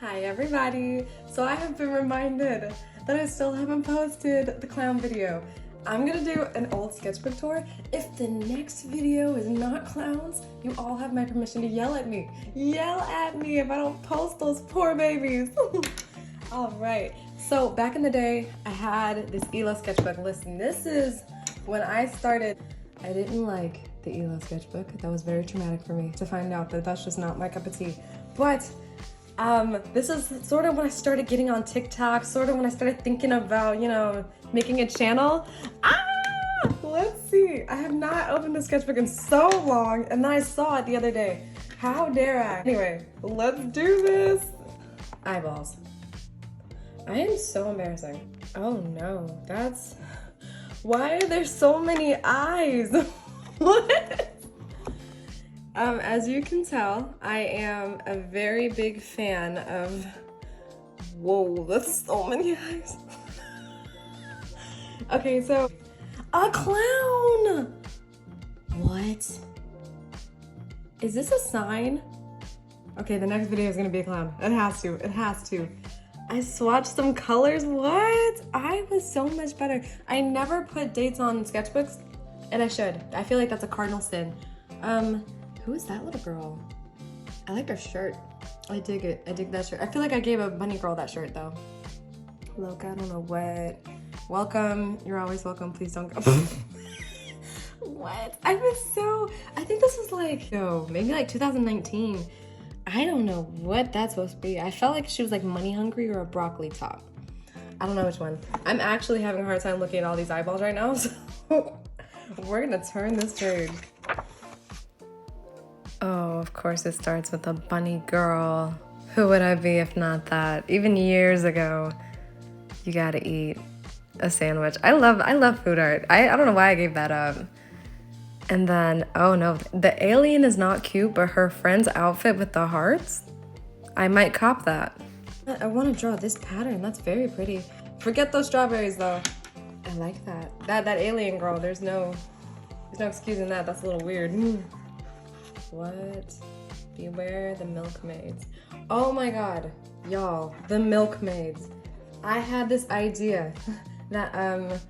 Hi everybody! So I have been reminded that I still haven't posted the clown video. I'm gonna do an old sketchbook tour. If the next video is not clowns, you all have my permission to yell at me. Yell at me if I don't post those poor babies. Alright, so back in the day, I had this ELO sketchbook. Listen, this is when I started. I didn't like the ELO sketchbook. That was very traumatic for me to find out that that's just not my cup of tea. But this is sort of when I started getting on TikTok, sort of when I started thinking about, making a channel. Let's see. I have not opened the sketchbook in so long, and then I saw it the other day. How dare I? Anyway, let's do this. Eyeballs. I am so embarrassing. Oh no, why are there so many eyes? What? As you can tell, I am a very big fan of, whoa, that's so many eyes. Okay, so, a clown! What? Is this a sign? Okay, the next video is gonna be a clown. It has to. I swatched some colors, what? I was so much better. I never put dates on sketchbooks, and I should. I feel like that's a cardinal sin. Who is that little girl? I like her shirt. I dig it. I dig that shirt. I feel like I gave a bunny girl that shirt though. Look, I don't know what. Welcome. You're always welcome. Please don't go. What? I think this was like, maybe like 2019. I don't know what that's supposed to be. I felt like she was like money hungry or a broccoli top. I don't know which one. I'm actually having a hard time looking at all these eyeballs right now. So we're gonna turn this page. Oh, of course it starts with a bunny girl. Who would I be if not that? Even years ago, you gotta eat a sandwich. I love food art. I don't know why I gave that up. And then, oh no, the alien is not cute, but her friend's outfit with the hearts, I might cop that. I want to draw this pattern. That's very pretty. Forget those strawberries though. I like that. That alien girl, there's no excusing that. That's a little weird. What? Beware the milkmaids. Oh my god, y'all, the milkmaids. I had this idea that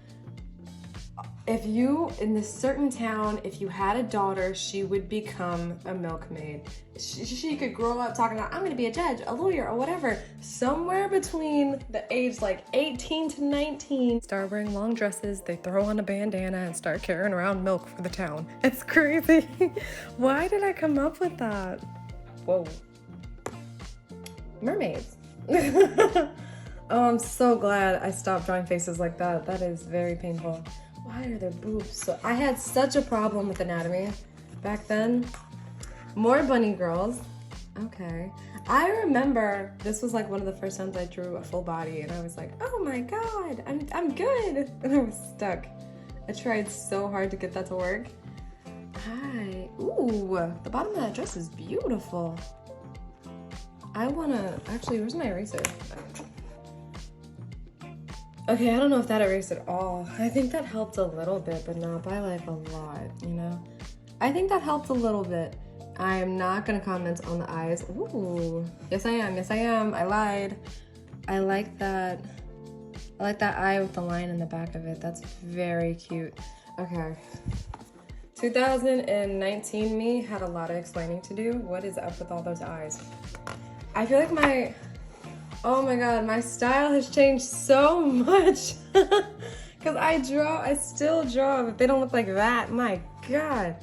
if you, in this certain town, if you had a daughter, she would become a milkmaid. She could grow up talking about, I'm gonna be a judge, a lawyer, or whatever. Somewhere between the age like 18 to 19. Start wearing long dresses, they throw on a bandana and start carrying around milk for the town. It's crazy. Why did I come up with that? Whoa. Mermaids. Oh, I'm so glad I stopped drawing faces like that. That is very painful. Why are there boobs? So I had such a problem with anatomy back then. More bunny girls. Okay. I remember this was like one of the first times I drew a full body and I was like, oh my god, I'm good. And I was stuck. I tried so hard to get that to work. Hi. Ooh, the bottom of that dress is beautiful. Actually, where's my eraser? Okay, I don't know if that erased at all. I think that helped a little bit, but not by like a lot, I think that helped a little bit. I am not gonna comment on the eyes. Ooh, yes I am, I lied. I like that eye with the line in the back of it. That's very cute. Okay. 2019 me had a lot of explaining to do. What is up with all those eyes? I feel like oh my god, my style has changed so much. Because I still draw, but they don't look like that. My god.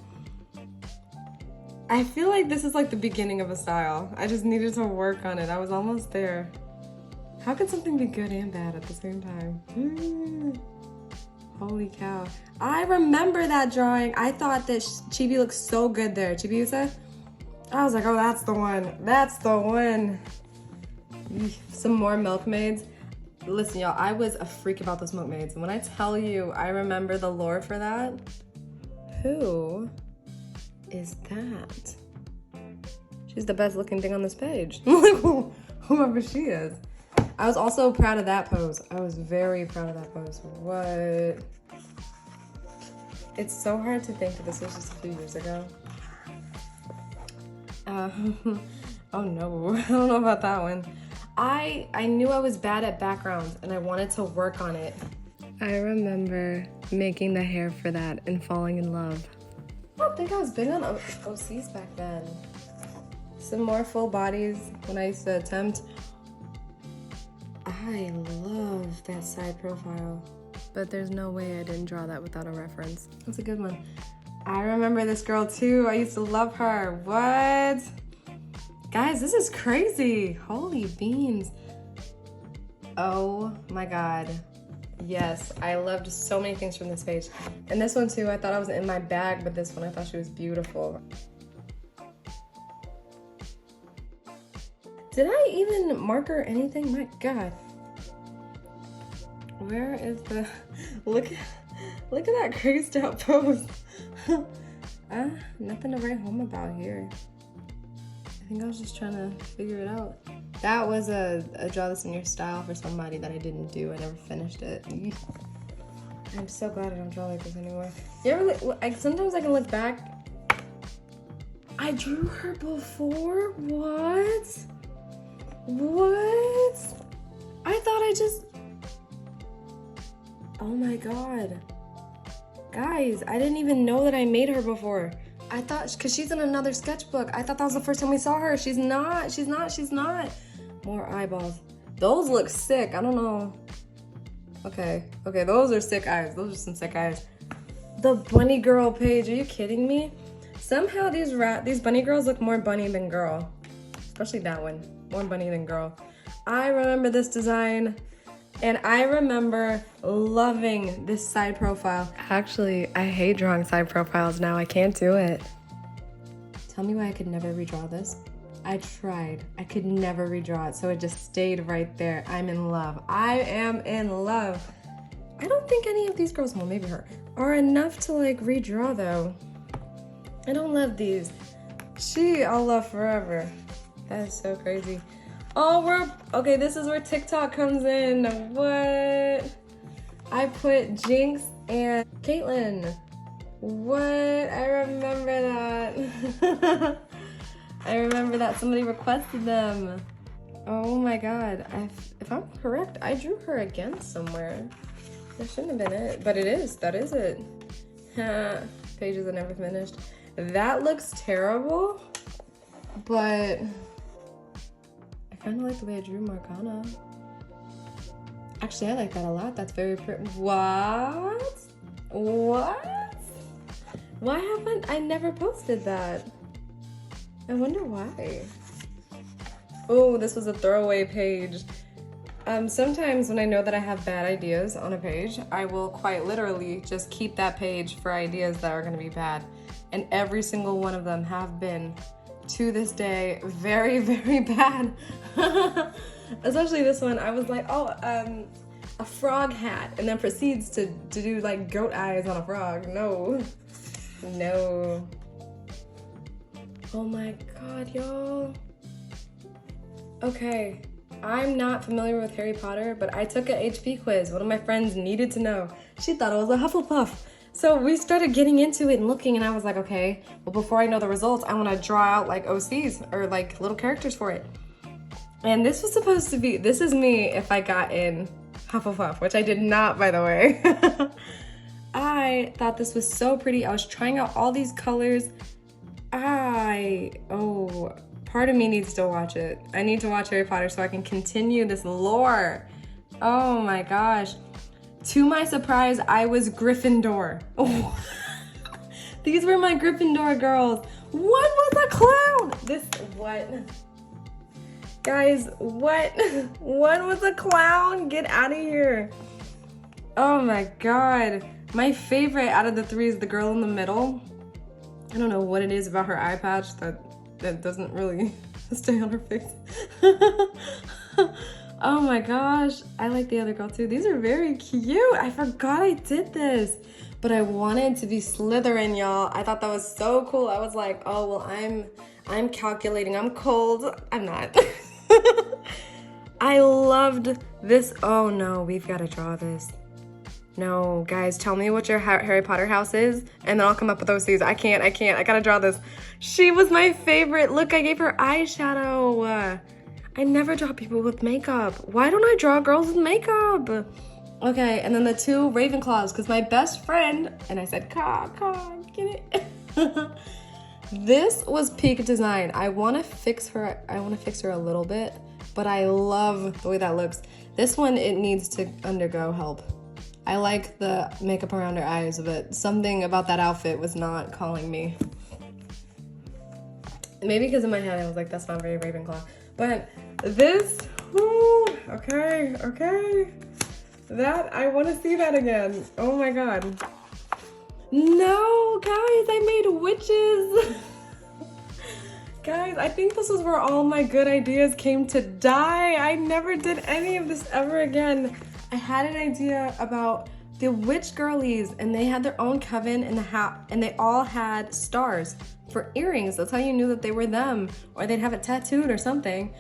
I feel like this is like the beginning of a style. I just needed to work on it. I was almost there. How can something be good and bad at the same time? Holy cow. I remember that drawing. I thought that Chibi looked so good there. Chibiusa? I was like, oh, that's the one. That's the one. Some more milkmaids. Listen, y'all, I was a freak about those milkmaids. And when I tell you, I remember the lore for that. Who is that? She's the best looking thing on this page. Whoever she is. I was also proud of that pose. I was very proud of that pose. What? It's so hard to think that this was just a few years ago. Oh no, I don't know about that one. I knew I was bad at backgrounds and I wanted to work on it. I remember making the hair for that and falling in love. I don't think I was big on OCs back then. Some more full bodies when I used to attempt. I love that side profile. But there's no way I didn't draw that without a reference. That's a good one. I remember this girl too. I used to love her. What? Guys, this is crazy. Holy beans. Oh my God. Yes, I loved so many things from this page. And this one too, I thought I was in my bag, but this one I thought she was beautiful. Did I even mark her anything? My God. Where is the, look at that crazed out pose. Nothing to write home about here. I think I was just trying to figure it out. That was a draw this in your style for somebody that I didn't do. I never finished it. I'm so glad I don't draw like this anymore. You ever, sometimes I can look back. I drew her before? What? What? I thought I just, oh my God. Guys, I didn't even know that I made her before. I thought, because she's in another sketchbook. I thought that was the first time we saw her. She's not. More eyeballs. Those look sick. I don't know. Okay, those are sick eyes. Those are some sick eyes. The bunny girl page, are you kidding me? Somehow these bunny girls look more bunny than girl. Especially that one, more bunny than girl. I remember this design. And I remember loving this side profile. Actually, I hate drawing side profiles now. I can't do it. Tell me why I could never redraw this. I tried. I could never redraw it, so it just stayed right there. I'm in love. I am in love. I don't think any of these girls, well, maybe her, are enough to like redraw though. I don't love these. I'll love forever. That is so crazy. Oh, okay, this is where TikTok comes in. What? I put Jinx and Caitlin. What? I remember that. I remember that somebody requested them. Oh my God. If I'm correct, I drew her again somewhere. That shouldn't have been it, but it is. That is it. Pages I never finished. That looks terrible, but I kind of like the way I drew Morgana. Actually, I like that a lot. That's very pretty. What? Why haven't I never posted that? I wonder why. Oh, this was a throwaway page. Sometimes when I know that I have bad ideas on a page, I will quite literally just keep that page for ideas that are gonna be bad. And every single one of them have been, to this day, very, very bad. Especially this one, I was like, oh, a frog hat, and then proceeds to do like goat eyes on a frog. No. Oh my God, y'all. Okay, I'm not familiar with Harry Potter, but I took an HP quiz. One of my friends needed to know. She thought it was a Hufflepuff. So we started getting into it and looking, and I was like, okay, well, before I know the results, I want to draw out like OCs or like little characters for it. And this was supposed to be, this is me if I got in Hufflepuff, which I did not, by the way. I thought this was so pretty. I was trying out all these colors. Part of me needs to watch it. I need to watch Harry Potter so I can continue this lore. Oh my gosh. To my surprise, I was Gryffindor. Oh. These were my Gryffindor girls. One was a clown. What? Guys, what? One was a clown? Get out of here. Oh my God. My favorite out of the three is the girl in the middle. I don't know what it is about her eye patch that doesn't really stay on her face. Oh my gosh, I like the other girl too. These are very cute. I forgot I did this, but I wanted to be Slytherin, y'all. I thought that was so cool. I was like, oh, well, I'm calculating. I'm cold. I'm not. I loved this. Oh no, we've got to draw this. No, guys, tell me what your Harry Potter house is, and then I'll come up with OCs. I can't. I gotta draw this. She was my favorite. Look, I gave her eyeshadow. I never draw people with makeup. Why don't I draw girls with makeup? Okay, and then the 2 Ravenclaws, because my best friend, and I said, caw, get it? This was peak design. I want to fix her a little bit, but I love the way that looks. This one, it needs to undergo help. I like the makeup around her eyes, but something about that outfit was not calling me. Maybe because in my head I was like, that's not very Ravenclaw. But this, whoo, okay. That, I want to see that again. Oh my god. No, guys, I made witches. Guys, I think this is where all my good ideas came to die. I never did any of this ever again. I had an idea about the witch girlies, and they had their own coven in the hat, and they all had stars for earrings. That's how you knew that they were them, or they'd have it tattooed or something.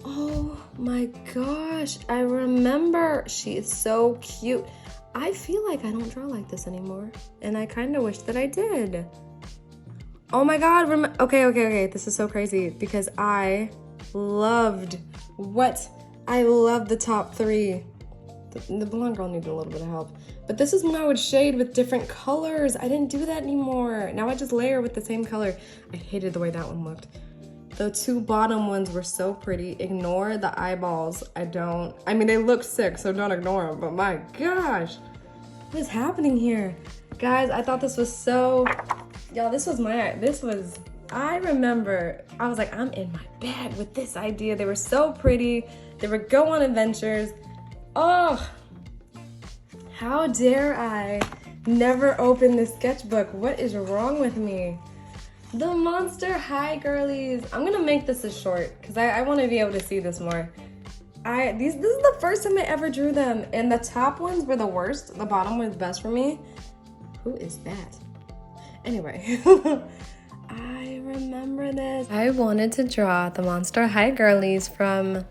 Oh my gosh, I remember. She is so cute. I feel like I don't draw like this anymore, and I kind of wish that I did. Oh my god, okay, this is so crazy because I loved the top 3. The blonde girl needed a little bit of help, but this is when I would shade with different colors. I didn't do that anymore. Now I just layer with the same color. I hated the way that one looked. The 2 bottom ones were so pretty. Ignore the eyeballs. I mean, they look sick, so don't ignore them, but my gosh, what is happening here? Guys, I thought this was so, y'all, I remember, I was like, I'm in my bag with this idea. They were so pretty. They would go on adventures. Oh, how dare I never open this sketchbook? What is wrong with me? The Monster High girlies. I'm gonna make this a short because I want to be able to see this more. This is the first time I ever drew them, and the top ones were the worst. The bottom was the best for me. Who is that? Anyway, I remember this. I wanted to draw the Monster High girlies from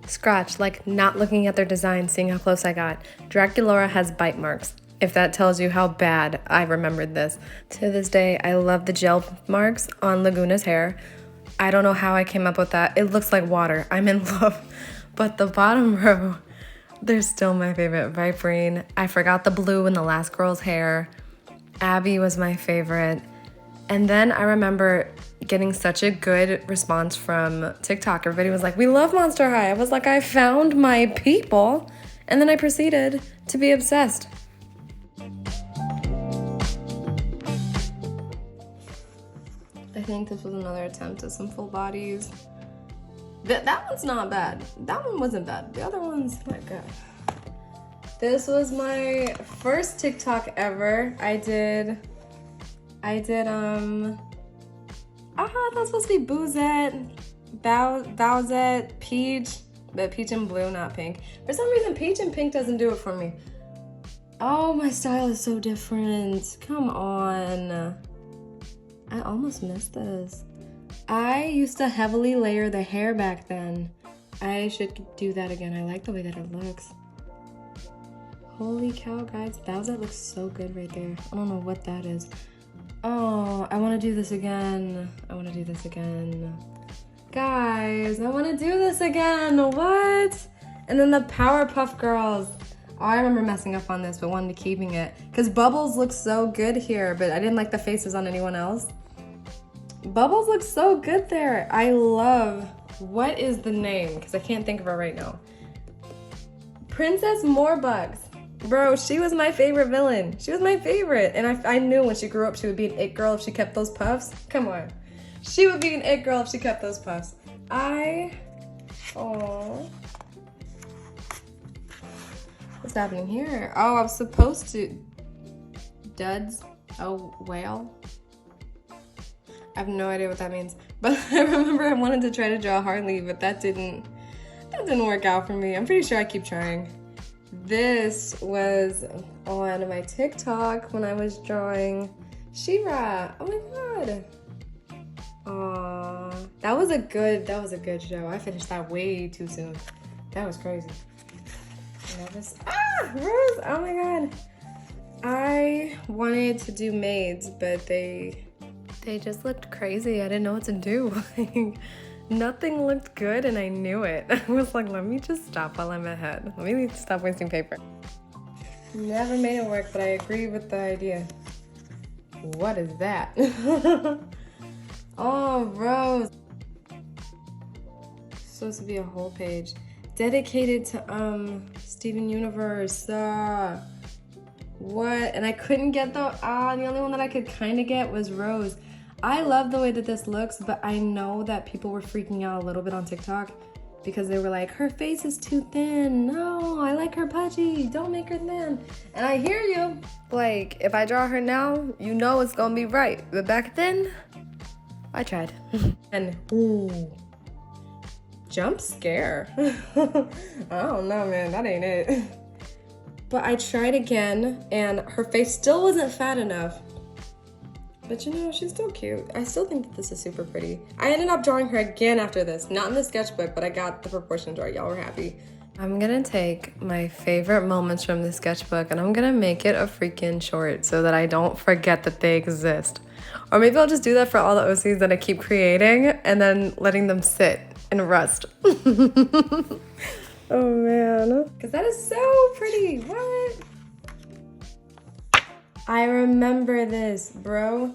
scratch, like not looking at their design, seeing how close I got. Draculaura has bite marks. If that tells you how bad I remembered this. To this day, I love the gel marks on Laguna's hair. I don't know how I came up with that. It looks like water. I'm in love. But the bottom row, they're still my favorite. Viperine. I forgot the blue in the last girl's hair. Abby was my favorite. And then I remember getting such a good response from TikTok. Everybody was like, we love Monster High. I was like, I found my people. And then I proceeded to be obsessed. I think this was another attempt at some full bodies. That one's not bad. That one wasn't bad. The other one's not good. This was my first TikTok ever. I did, that's supposed to be Boozette, Bowsette, Peach, but Peach and blue, not pink. For some reason, Peach and pink doesn't do it for me. Oh, my style is so different. Come on. I almost missed this. I used to heavily layer the hair back then. I should do that again. I like the way that it looks. Holy cow, guys. Bowsette looks so good right there. I don't know what that is. Oh, I want to do this again. Guys, I want to do this again. What? And then the Powerpuff Girls. Oh, I remember messing up on this, but wanted to keeping it. Because Bubbles looks so good here, but I didn't like the faces on anyone else. Bubbles looks so good there. I love, what is the name? Because I can't think of her right now. Princess Morebugs. Bro, she was my favorite villain. She was my favorite. And I knew when she grew up she would be an it girl if she kept those puffs. Come on. She would be an it girl if she kept those puffs. Oh. What's happening here? Oh, I was supposed to. Duds. Oh, whale. I have no idea what that means. But I remember I wanted to try to draw Harley, but that didn't work out for me. I'm pretty sure I keep trying. This was on my TikTok when I was drawing She-Ra. Oh my god. Aww. That was a good show. I finished that way too soon. That was crazy. Rose! Oh my god. I wanted to do maids, but they just looked crazy. I didn't know what to do. Nothing looked good and I knew it. I was like, let me just stop while I'm ahead. Let me stop wasting paper. Never made it work, but I agree with the idea. What is that? Oh, Rose. Supposed to be a whole page dedicated to Steven Universe. What? And I couldn't get the only one that I could kind of get was Rose. I love the way that this looks, but I know that people were freaking out a little bit on TikTok because they were like, her face is too thin. No, I like her pudgy. Don't make her thin. And I hear you. Like, if I draw her now, you know it's gonna be right. But back then, I tried. And ooh, jump scare. I don't know, man, that ain't it. But I tried again and her face still wasn't fat enough. But you know, she's still cute. I still think that this is super pretty. I ended up drawing her again after this. Not in the sketchbook, but I got the proportions right. Y'all were happy. I'm gonna take my favorite moments from the sketchbook and I'm gonna make it a freaking short so that I don't forget that they exist. Or maybe I'll just do that for all the OCs that I keep creating and then letting them sit and rust. Oh man, because that is so pretty. What? I remember this, bro.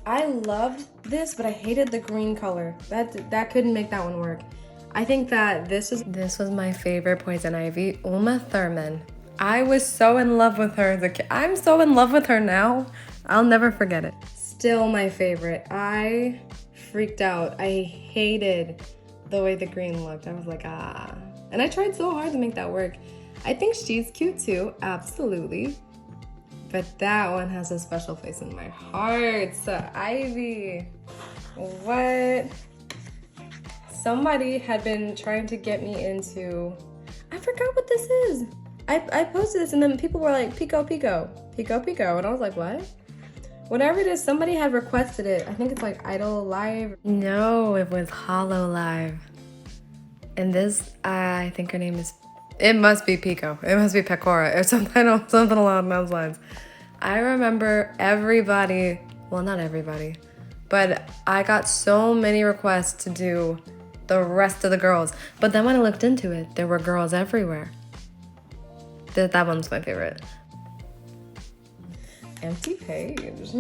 I loved this, but I hated the green color. That couldn't make that one work. I think that this was my favorite Poison Ivy, Uma Thurman. I was so in love with her as a kid. I'm so in love with her now. I'll never forget it. Still my favorite. I freaked out. I hated the way the green looked. I was like, ah. And I tried so hard to make that work. I think she's cute too, absolutely. But that one has a special place in my heart. So Ivy, what? Somebody had been trying to get me into, I forgot what this is. I posted this and then people were like, Pico, Pico, Pico, Pico. And I was like, what? Whatever it is, somebody had requested it. I think it's like Idol Live. No, it was Hollow Live. And this, I think her name is, it must be Pico. It must be Pecora or something along those lines. I remember everybody, well, not everybody, but I got so many requests to do the rest of the girls. But then when I looked into it, there were girls everywhere. That one's my favorite. Empty page.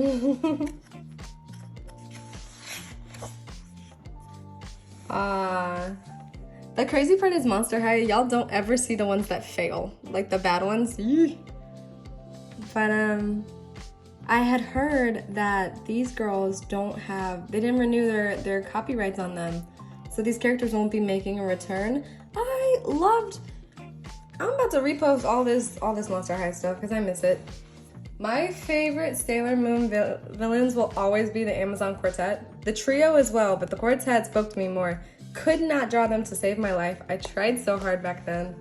The crazy part is Monster High. Y'all don't ever see the ones that fail, like the bad ones. But I had heard that these girls they didn't renew their copyrights on them, so these characters won't be making a return. I'm about to repost all this Monster High stuff because I miss it. My favorite Sailor Moon villains will always be the Amazon Quartet. The trio as well, but the quartet spoke to me more. Could not draw them to save my life. I tried so hard back then.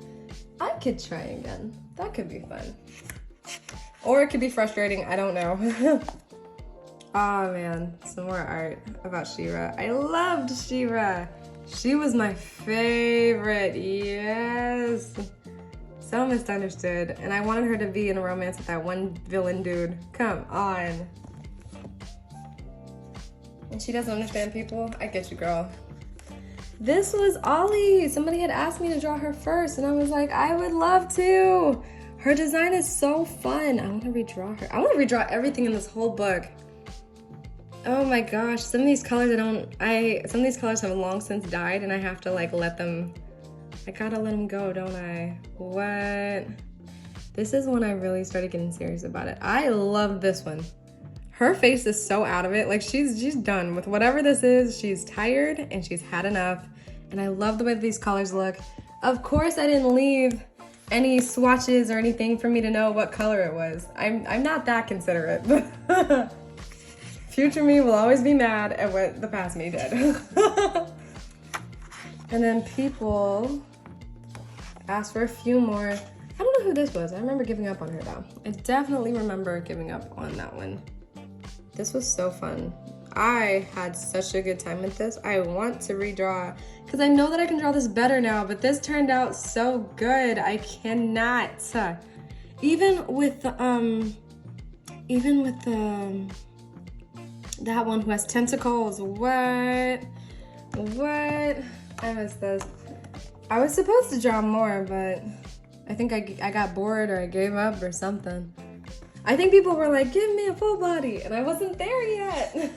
I could try again. That could be fun. Or it could be frustrating, I don't know. Oh man, some more art about She-Ra. I loved She-Ra. She was my favorite, yes. So misunderstood, and I wanted her to be in a romance with that one villain dude. Come on. And she doesn't understand people? I get you, girl. This was Ollie. Somebody had asked me to draw her first, and I was like, I would love to. Her design is so fun. I want to redraw her. I want to redraw everything in this whole book. Oh my gosh, some of these colors some of these colors have long since died, and I have to like let them. I gotta let them go, don't I? What? This is when I really started getting serious about it. I love this one. Her face is so out of it. Like she's done with whatever this is. She's tired and she's had enough. And I love the way these colors look. Of course, I didn't leave any swatches or anything for me to know what color it was. I'm not that considerate. Future me will always be mad at what the past me did. And then people asked for a few more. I don't know who this was. I remember giving up on her though. I definitely remember giving up on that one. This was so fun. I had such a good time with this. I want to redraw because I know that I can draw this better now, but this turned out so good. I cannot. Even with that one who has tentacles. What? What? I missed this. I was supposed to draw more, but I think I got bored or I gave up or something. I think people were like, give me a full body, and I wasn't there yet.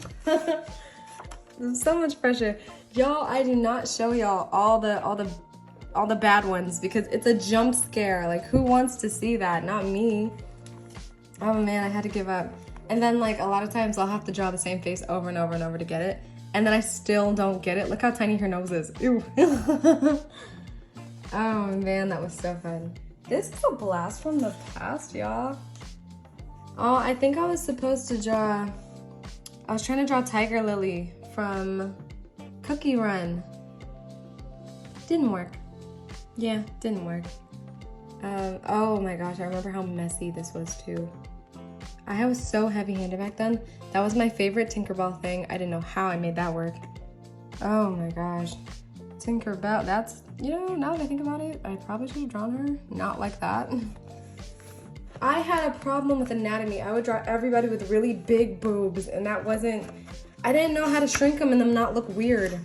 There's so much pressure. Y'all, I do not show y'all all the bad ones because it's a jump scare. Like, who wants to see that? Not me. Oh man, I had to give up. And then like a lot of times I'll have to draw the same face over and over and over to get it. And then I still don't get it. Look how tiny her nose is. Ew. Oh man, that was so fun. This is a blast from the past, y'all. Oh, I think I was supposed to draw, I was trying to draw Tiger Lily from Cookie Run. Didn't work. Yeah, didn't work. Oh my gosh, I remember how messy this was too. I was so heavy-handed back then. That was my favorite Tinkerbell thing. I didn't know how I made that work. Oh my gosh. Tinkerbell, that's, you know, now that I think about it, I probably should have drawn her not like that. I had a problem with anatomy. I would draw everybody with really big boobs, and that wasn't, I didn't know how to shrink them and them not look weird.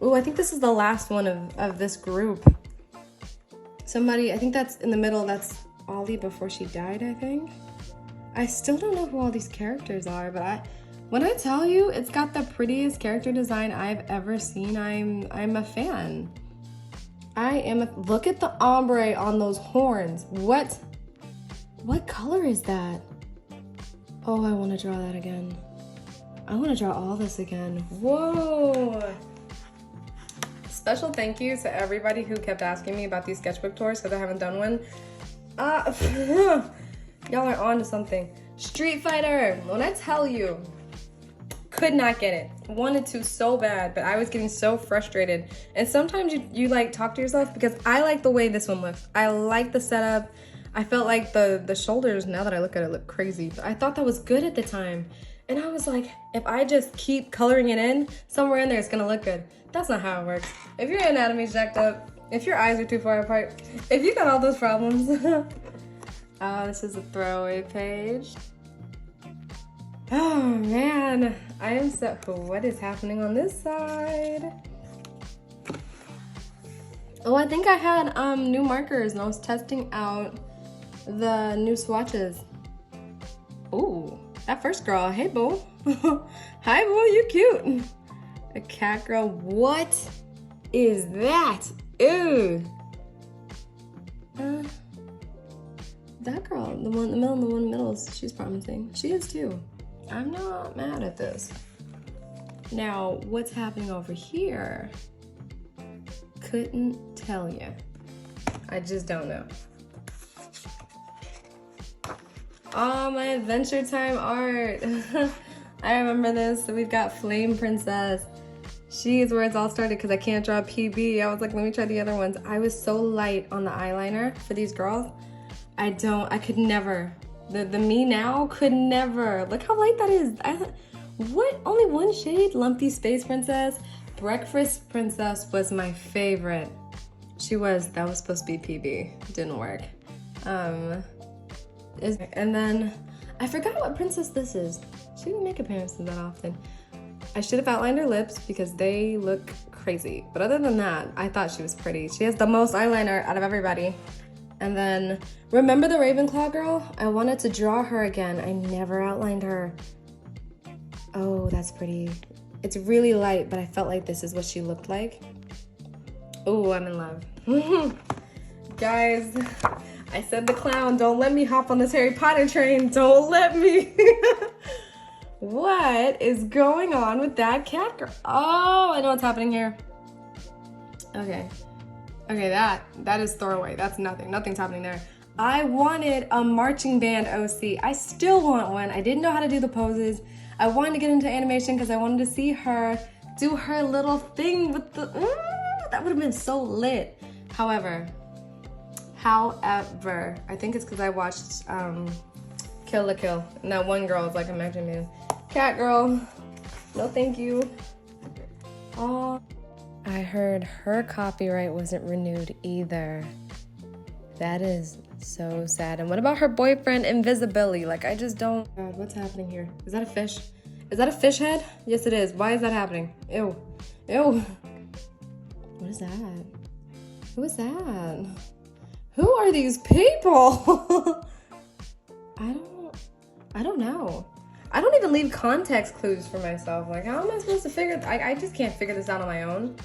Ooh, I think this is the last one of this group. Somebody, I think that's in the middle, that's Ollie before she died, I think. I still don't know who all these characters are, but when I tell you it's got the prettiest character design I've ever seen, I'm a fan. Look at the ombre on those horns. What color is that? Oh, I want to draw that again. I want to draw all this again. Whoa. Special thank you to everybody who kept asking me about these sketchbook tours because I haven't done one. Y'all are on to something. Street Fighter, when I tell you, could not get it. Wanted to so bad, but I was getting so frustrated. And sometimes you like talk to yourself because I like the way this one looks. I like the setup. I felt like the shoulders, now that I look at it, look crazy. But I thought that was good at the time. And I was like, if I just keep coloring it in, somewhere in there it's gonna look good. That's not how it works. If your anatomy's jacked up, if your eyes are too far apart, if you got all those problems. Oh, this is a throwaway page. Oh man, I am so, what is happening on this side? Oh, I think I had new markers and I was testing out the new swatches. Ooh, that first girl, hey boo. Hi boo, you cute. A cat girl, what is that? Ew. That girl, the one in the middle and the one in the middle, she's promising. She is too. I'm not mad at this. Now, what's happening over here? Couldn't tell you. I just don't know. Oh, my Adventure Time art. I remember this. So we've got Flame Princess. She's where it's all started because I can't draw PB. I was like, let me try the other ones. I was so light on the eyeliner for these girls. I could never. The me now could never. Look how light that is. What? Only one shade? Lumpy Space Princess. Breakfast Princess was my favorite. That was supposed to be PB. Didn't work. And then I forgot what princess this is. She didn't make appearances that often. I should have outlined her lips because they look crazy. But other than that, I thought she was pretty. She has the most eyeliner out of everybody. And then, remember the Ravenclaw girl? I wanted to draw her again. I never outlined her. Oh, that's pretty. It's really light, but I felt like this is what she looked like. Oh, I'm in love. Guys, I said the clown, don't let me hop on this Harry Potter train. Don't let me. What is going on with that cat girl? Oh, I know what's happening here. Okay. Okay, that is throwaway. That's nothing. Nothing's happening there. I wanted a marching band OC. I still want one. I didn't know how to do the poses. I wanted to get into animation because I wanted to see her do her little thing with the... that would have been so lit. However, I think it's because I watched Kill la Kill. And that one girl is like a magic man. Cat girl. No thank you. Oh. I heard her copyright wasn't renewed either. That is so sad. And what about her boyfriend, Invisibility? Like, I just don't... God, what's happening here? Is that a fish? Is that a fish head? Yes, it is. Why is that happening? Ew. Ew. What is that? Who is that? Who are these people? I don't know. I don't even leave context clues for myself. Like, how am I supposed to figure? I just can't figure this out on my own.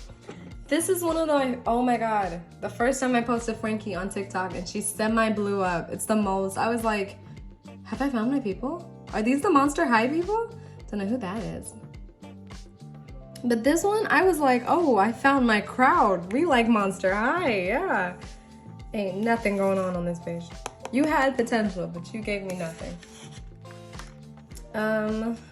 This is one of the, oh my God. The first time I posted Frankie on TikTok and she semi blew up. It's the most, I was like, have I found my people? Are these the Monster High people? Don't know who that is. But this one, I was like, oh, I found my crowd. We like Monster High, yeah. Ain't nothing going on this page. You had potential, but you gave me nothing.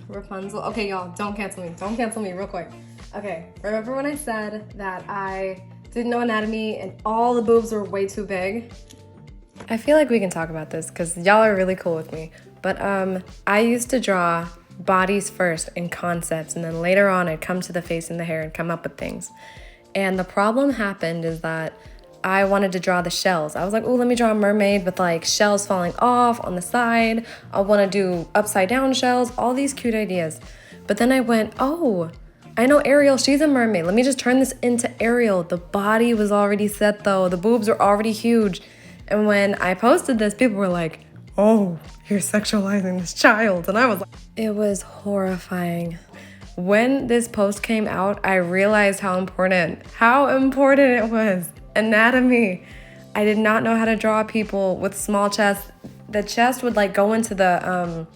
Rapunzel. Okay, y'all, don't cancel me. Don't cancel me real quick. Okay, remember when I said that I didn't know anatomy and all the boobs were way too big? I feel like we can talk about this because y'all are really cool with me. But I used to draw bodies first in concepts, and then later on I'd come to the face and the hair and come up with things. And the problem happened is that I wanted to draw the shells. I was like, oh, let me draw a mermaid with like shells falling off on the side. I want to do upside down shells, all these cute ideas. But then I went, oh, I know Ariel, she's a mermaid. Let me just turn this into Ariel. The body was already set though. The boobs were already huge. And when I posted this, people were like, oh, you're sexualizing this child. And I was like, it was horrifying. When this post came out, I realized how important it was. Anatomy. I did not know how to draw people with small chests. The chest would like go into the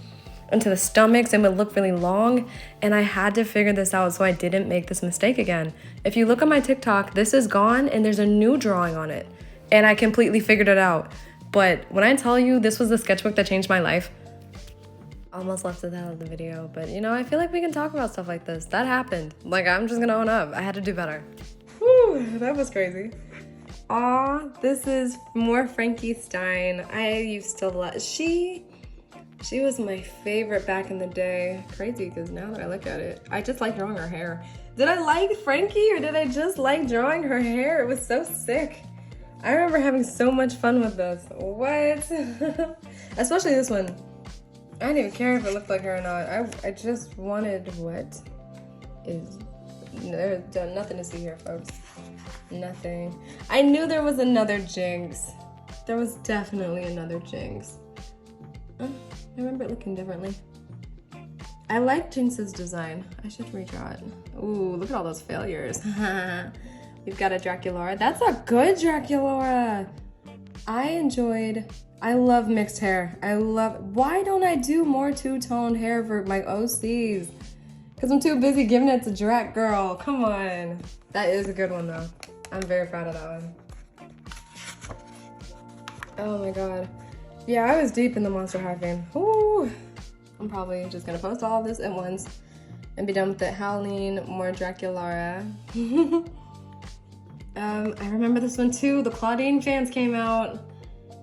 stomachs and would look really long, and I had to figure this out so I didn't make this mistake again. If you look at my TikTok, this is gone and there's a new drawing on it, and I completely figured it out. But when I tell you this was the sketchbook that changed my life, almost left it out of the video, but you know, I feel like we can talk about stuff like this. That happened. Like, I'm just gonna own up. I had to do better. Whew, that was crazy. Aw, this is more Frankie Stein. I used to love, she was my favorite back in the day. Crazy, because now that I look at it, I just like drawing her hair. Did I like Frankie or did I just like drawing her hair? It was so sick. I remember having so much fun with this. What? Especially this one. I didn't even care if it looked like her or not. I just wanted what is, there's nothing to see here, folks. Nothing. I knew there was another Jinx. There was definitely another Jinx. I remember it looking differently. I like Jinx's design. I should redraw it. Ooh, look at all those failures. We've got a Draculaura. That's a good Draculaura. I love mixed hair. Why don't I do more two-toned hair for my OCs? Because I'm too busy giving it to Drac Girl. Come on. That is a good one though. I'm very proud of that one. Oh my God. Yeah, I was deep in the Monster High fame. Ooh. I'm probably just gonna post all of this at once and be done with it. Howleen, more Draculaura. I remember this one too. The Claudine fans came out.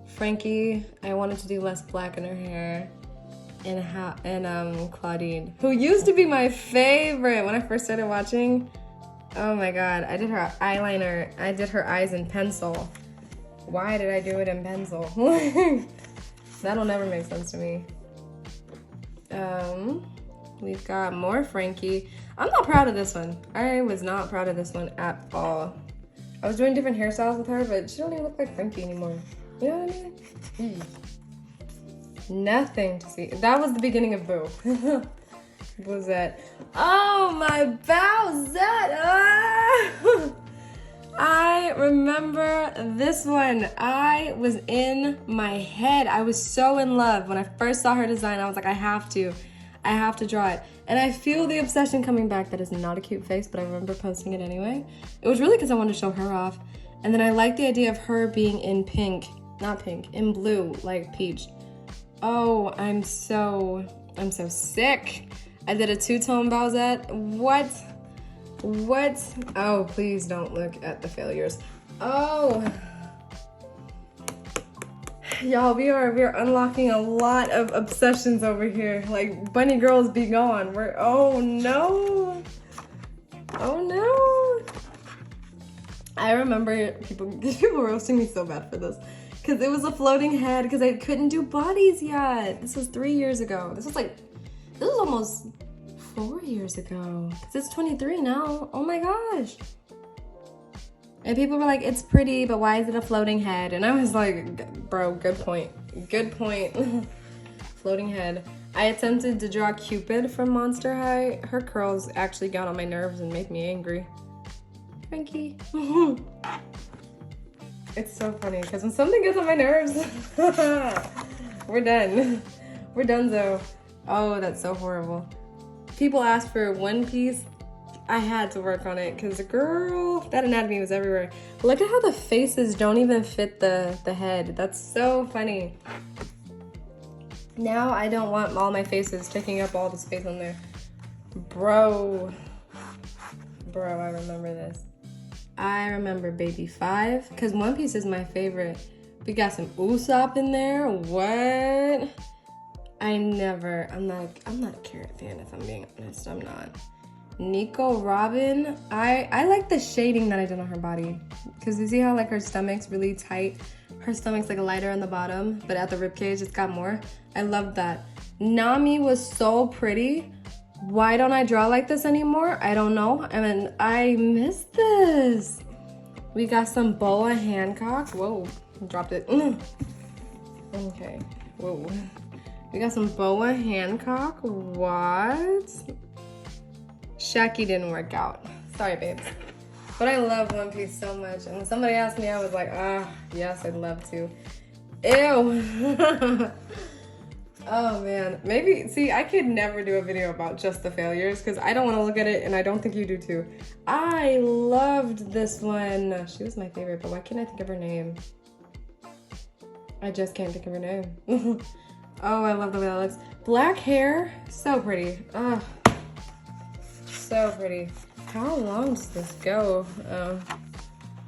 Frankie, I wanted to do less black in her hair. And Claudine, who used to be my favorite when I first started watching. Oh my God, I did her eyeliner. I did her eyes in pencil. Why did I do it in pencil? That'll never make sense to me. We've got more Frankie. I'm not proud of this one. I was not proud of this one at all. I was doing different hairstyles with her, but she don't even look like Frankie anymore. You know what I mean? Nothing to see. That was the beginning of Boo. Bowsette. Oh, my Bowsette! Ah! I remember this one. I was in my head. I was so in love. When I first saw her design, I was like, I have to draw it. And I feel the obsession coming back. That is not a cute face, but I remember posting it anyway. It was really because I wanted to show her off. And then I liked the idea of her being in pink, not pink, in blue, like peach. Oh, I'm so sick. I did a two-tone Bowsette. What? Oh, please don't look at the failures. Oh. Y'all, we are unlocking a lot of obsessions over here. Like, bunny girls be gone. Oh no. Oh no. I remember people roasting me so bad for this. Because it was a floating head, because I couldn't do bodies yet. This was 3 years ago. This was almost 4 years ago. 'Cause it's 23 now. Oh my gosh. And people were like, it's pretty, but why is it a floating head? And I was like, bro, good point. Good point. Floating head. I attempted to draw Cupid from Monster High. Her curls actually got on my nerves and made me angry. Frankie. It's so funny because when something gets on my nerves, we're done. We're done though. Oh, that's so horrible. People asked for One Piece. I had to work on it because girl, that anatomy was everywhere. Look at how the faces don't even fit the head. That's so funny. Now I don't want all my faces taking up all the space on there. Bro, I remember this. I remember Baby 5 because One Piece is my favorite. We got some Usopp in there. What? I'm not a Carrot fan if I'm being honest. I'm not. Nico Robin, I like the shading that I did on her body because you see how like her stomach's really tight. Her stomach's like lighter on the bottom, but at the ribcage it's got more. I love that. Nami was so pretty. Why don't I draw like this anymore? I don't know. I mean, I miss this. We got some Boa Hancock. Whoa, dropped it. Okay, whoa. We got some Boa Hancock. What? Shaki didn't work out. Sorry, babes. But I love One Piece so much. And when somebody asked me, I was like, yes, I'd love to. Ew. Oh man, maybe, see, I could never do a video about just the failures because I don't want to look at it and I don't think you do too. I loved this one. She was my favorite, but why can't I think of her name? I just can't think of her name. Oh, I love the way that looks. Black hair, so pretty. Oh, so pretty. How long does this go?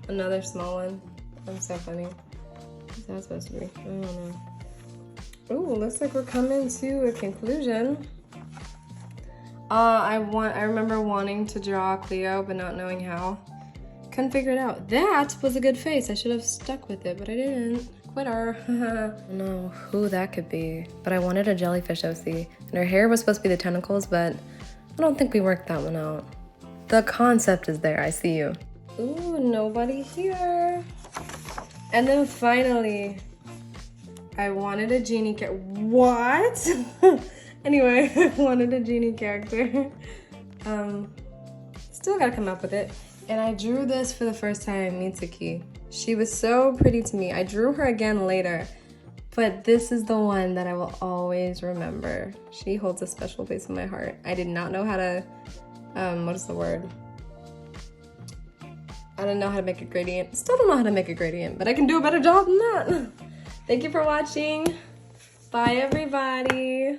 Another small one. I'm so funny. What's that supposed to be? I don't know. Ooh, looks like we're coming to a conclusion. I remember wanting to draw Cleo, but not knowing how. Couldn't figure it out. That was a good face. I should have stuck with it, but I didn't. Quitter. I don't know who that could be, but I wanted a jellyfish OC. And her hair was supposed to be the tentacles, but I don't think we worked that one out. The concept is there. I see you. Ooh, nobody here. And then finally, I wanted a genie what? Anyway, I wanted a genie character. Still gotta come up with it. And I drew this for the first time, Mitsuki. She was so pretty to me. I drew her again later, but this is the one that I will always remember. She holds a special place in my heart. I did not know how to, what is the word? I don't know how to make a gradient. Still don't know how to make a gradient, but I can do a better job than that. Thank you for watching. Bye, everybody.